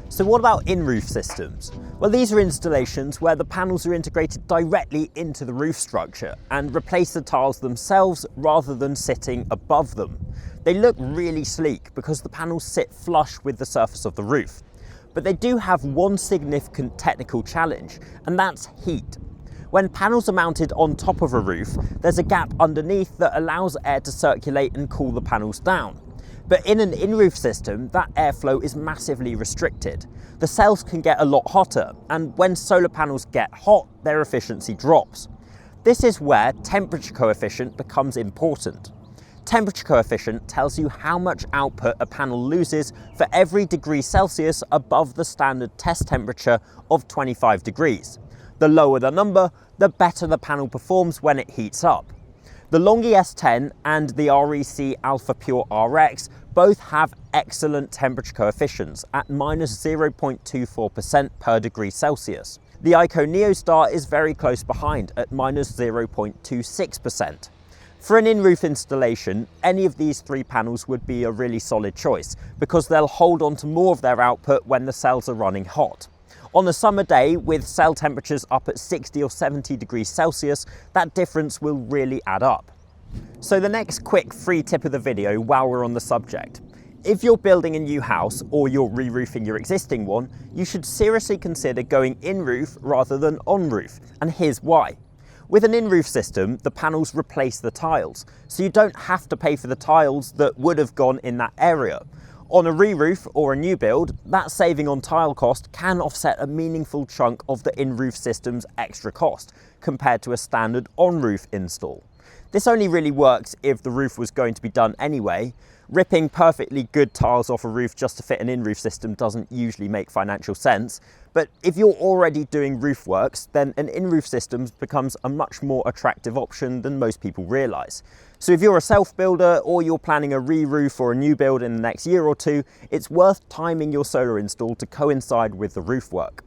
So what about in-roof systems? Well, these are installations where the panels are integrated directly into the roof structure and replace the tiles themselves rather than sitting above them. They look really sleek because the panels sit flush with the surface of the roof. But they do have one significant technical challenge, and that's heat. When panels are mounted on top of a roof, there's a gap underneath that allows air to circulate and cool the panels down. But in an in-roof system, that airflow is massively restricted. The cells can get a lot hotter, and when solar panels get hot, their efficiency drops. This is where temperature coefficient becomes important. Temperature coefficient tells you how much output a panel loses for every degree Celsius above the standard test temperature of 25 degrees. The lower the number, the better the panel performs when it heats up. The Longi S10 and the REC Alpha Pure RX both have excellent temperature coefficients at -0.24% per degree Celsius. The Ico NeoStar is very close behind at -0.26%. For an in-roof installation, any of these three panels would be a really solid choice because they'll hold on to more of their output when the cells are running hot. On a summer day with cell temperatures up at 60 or 70 degrees Celsius, that difference will really add up. So the next quick free tip of the video while we're on the subject. If you're building a new house or you're re-roofing your existing one, you should seriously consider going in-roof rather than on-roof, and here's why. With an in-roof system, the panels replace the tiles, so you don't have to pay for the tiles that would have gone in that area. On a re-roof or a new build, that saving on tile cost can offset a meaningful chunk of the in-roof system's extra cost compared to a standard on-roof install. This only really works if the roof was going to be done anyway. Ripping perfectly good tiles off a roof just to fit an in-roof system doesn't usually make financial sense. But if you're already doing roof works, then an in-roof system becomes a much more attractive option than most people realise. So if you're a self-builder or you're planning a re-roof or a new build in the next year or two, it's worth timing your solar install to coincide with the roof work.